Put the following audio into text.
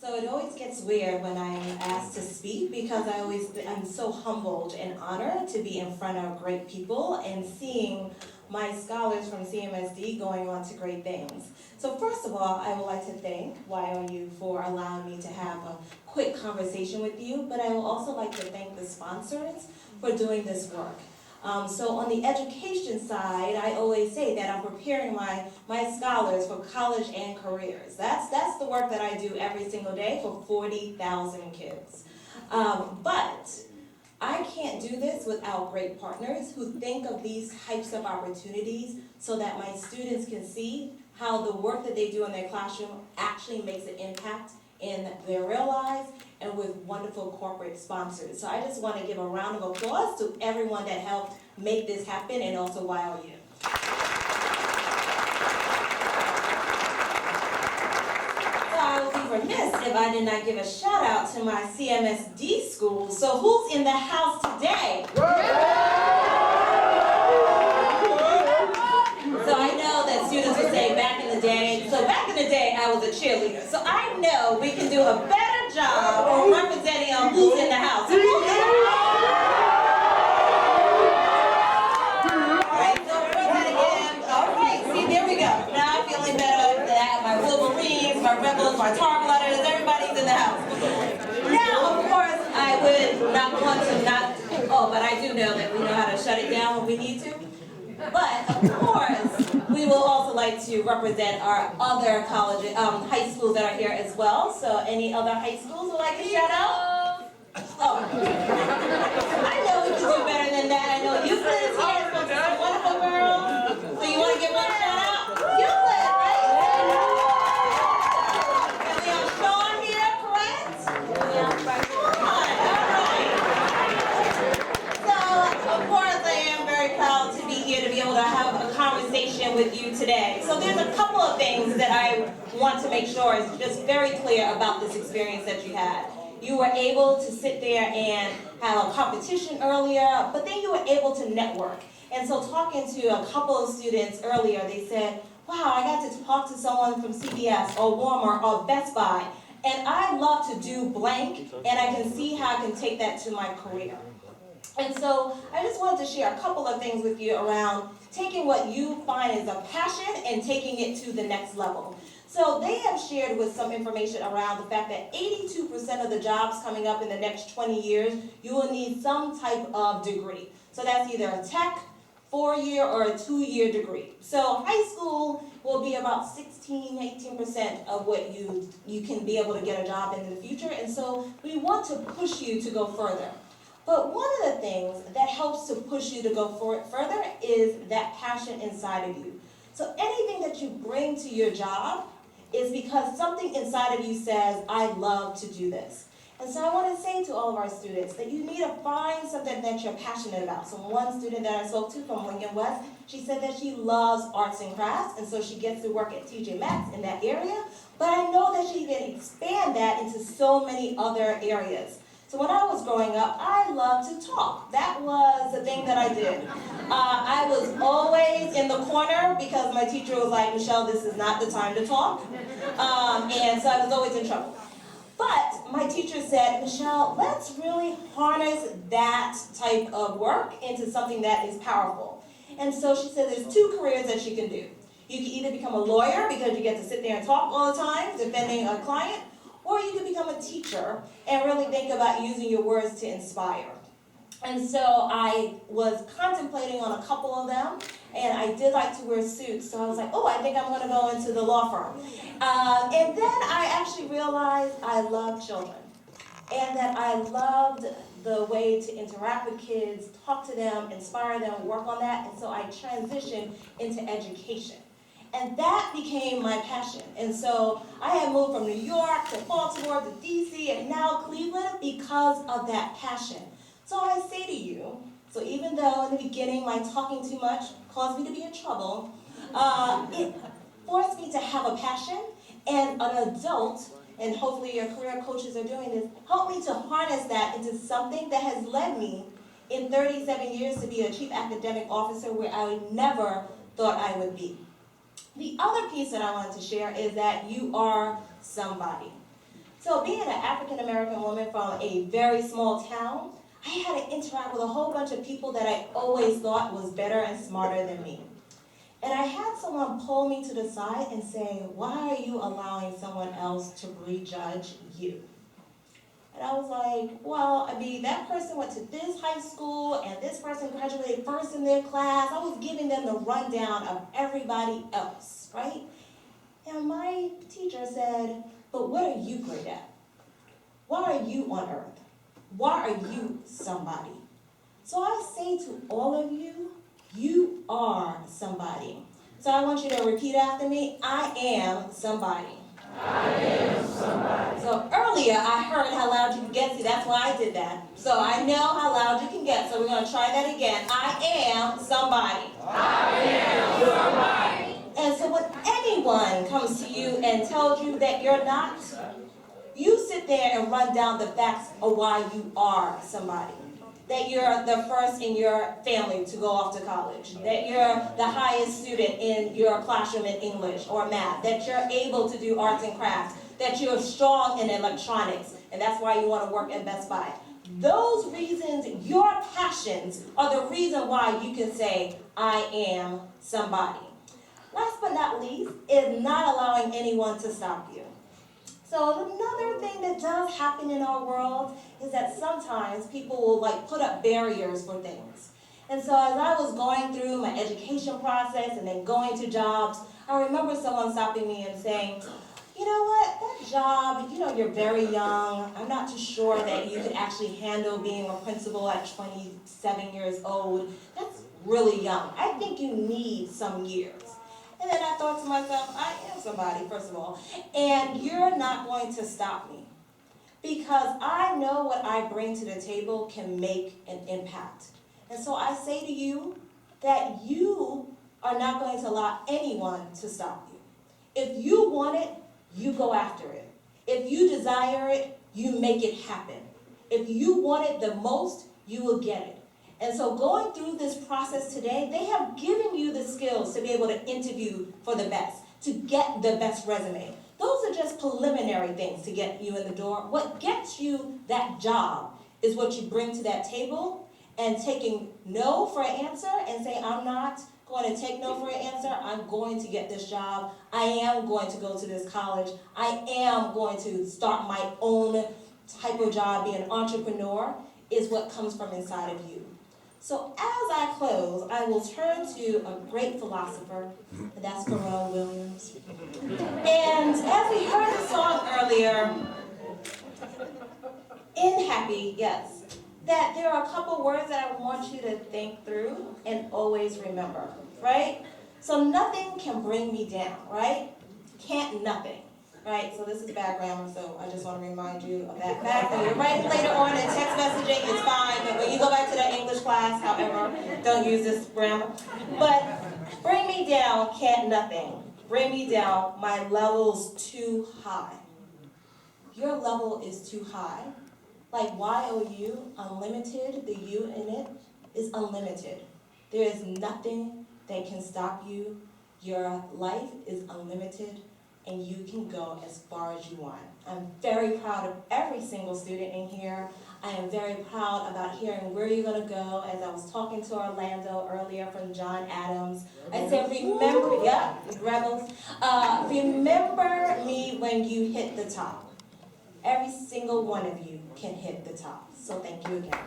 So it always gets weird when I'm asked to speak because I'm so humbled and honored to be in front of great people and seeing my scholars from CMSD going on to great things. So first of all, I would like to thank Y.O.U for allowing me to have a quick conversation with you, but I would also like to thank the sponsors for doing this work. So on the education side, I always say that I'm preparing my scholars for college and careers. That's the work that I do every single day for 40,000 kids. But I can't do this without great partners who think of these types of opportunities so that my students can see how the work that they do in their classroom actually makes an impact in their real lives and with wonderful corporate sponsors. So I just want to give a round of applause to everyone that helped make this happen and also Y.O.U. So I would be remiss if I did not give a shout out to my CMSD schools. So who's in the house today? So I know that students will say back in the day, so back in the day I was a cheerleader. So I know we can do a better job of representing who's in the house. So who's in the house? Alright, so represent again. Alright, see there we go. Now I'm feeling better that my Wolverines, my Rebels, my Tar Blooders, everybody's in the house. Now, of course, I would not want to but I do know that we know how to shut it down when we need to. But, of course, we will also like to represent our other colleges, high schools that are here as well. So any other high schools would like to shout out? Oh. I know we can do better than that. I know Euclid is here. It's a wonderful girl. So you want to give one shout out? Euclid, right? And we have Sean here, correct? Yeah, right. Come on, all right. So, of course, I am very proud to be here to be able to have a conversation with you today. So there's a couple of things that I want to make sure is just very clear about this experience that you had. You were able to sit there and have a competition earlier, but then you were able to network. And so talking to a couple of students earlier, they said, wow, I got to talk to someone from CVS or Walmart or Best Buy, and I love to do blank, and I can see how I can take that to my career. And so I just wanted to share a couple of things with you around taking what you find is a passion and taking it to the next level. So they have shared with some information around the fact that 82% of the jobs coming up in the next 20 years, you will need some type of degree. So that's either a tech, 4-year, or a 2-year degree. So high school will be about 18% of what you can be able to get a job in the future. And so we want to push you to go further. But one of the things that helps to push you to go further is that passion inside of you. So anything that you bring to your job is because something inside of you says, I love to do this. And so I want to say to all of our students that you need to find something that you're passionate about. So one student that I spoke to from Lincoln West, she said that she loves arts and crafts, and so she gets to work at TJ Maxx in that area. But I know that she can expand that into so many other areas. So when I was growing up, I loved to talk. That was the thing that I did. I was always in the corner because my teacher was like, Michelle, this is not the time to talk. And so I was always in trouble. But my teacher said, Michelle, let's really harness that type of work into something that is powerful. And so she said there's 2 careers that you can do. You can either become a lawyer because you get to sit there and talk all the time, defending a client, or you can become a teacher and really think about using your words to inspire. And so I was contemplating on a couple of them, and I did like to wear suits, so I was like, oh, I think I'm going to go into the law firm. And then I actually realized I love children, and that I loved the way to interact with kids, talk to them, inspire them, work on that, and so I transitioned into education. And that became my passion. And so I had moved from New York to Baltimore to DC and now Cleveland because of that passion. So I say to you, so even though in the beginning my talking too much caused me to be in trouble, it forced me to have a passion, and an adult, and hopefully your career coaches are doing this, helped me to harness that into something that has led me in 37 years to be a chief academic officer where I never thought I would be. The other piece that I wanted to share is that you are somebody. So being an African-American woman from a very small town, I had to interact with a whole bunch of people that I always thought was better and smarter than me. And I had someone pull me to the side and say, why are you allowing someone else to prejudge you? And I was like, well, I mean, that person went to this high school and this person graduated first in their class. I was giving them the rundown of everybody else, right? And my teacher said, but what are you great at? Why are you on earth? Why are you somebody? So I say to all of you, you are somebody. So I want you to repeat after me, I am somebody. I am somebody. So earlier I heard how loud you can get. See, that's why I did that. So I know how loud you can get. So we're going to try that again. I am somebody. I am somebody. And so when anyone comes to you and tells you that you're not, you sit there and run down the facts of why you are somebody. That you're the first in your family to go off to college, that you're the highest student in your classroom in English or math, that you're able to do arts and crafts, that you're strong in electronics, and that's why you want to work at Best Buy. Those reasons, your passions, are the reason why you can say, I am somebody. Last but not least is not allowing anyone to stop you. So another thing that does happen in our world is that sometimes people will put up barriers for things. And so as I was going through my education process and then going to jobs, I remember someone stopping me and saying, you know what, that job, you're very young. I'm not too sure that you could actually handle being a principal at 27 years old. That's really young. I think you need some years. And then I thought to myself, I am somebody, first of all, and you're not going to stop me because I know what I bring to the table can make an impact. And so I say to you that you are not going to allow anyone to stop you. If you want it, you go after it. If you desire it, you make it happen. If you want it the most, you will get it. And so going through this process today, they have given you the skills to be able to interview for the best, to get the best resume. Those are just preliminary things to get you in the door. What gets you that job is what you bring to that table, and taking no for an answer and saying, I'm not going to take no for an answer. I'm going to get this job. I am going to go to this college. I am going to start my own type of job, be an entrepreneur, is what comes from inside of you. So as I close, I will turn to a great philosopher, and that's Pharrell Williams. And as we heard the song earlier, in Happy, yes, that there are a couple words that I want you to think through and always remember, right? So nothing can bring me down, right? Can't nothing. Right, so this is bad grammar, so I just want to remind you of that fact. When you're writing later on in text messaging, it's fine, but when you go back to that English class, however, don't use this grammar. But bring me down, can't nothing. Bring me down, my level's too high. Your level is too high. Like Y.O.U, unlimited, the U in it is unlimited. There is nothing that can stop you. Your life is unlimited, and you can go as far as you want. I'm very proud of every single student in here. I am very proud about hearing where you're going to go. As I was talking to Orlando earlier from John Adams, I said, remember, yeah, rebels, remember me when you hit the top. Every single one of you can hit the top. So thank you again.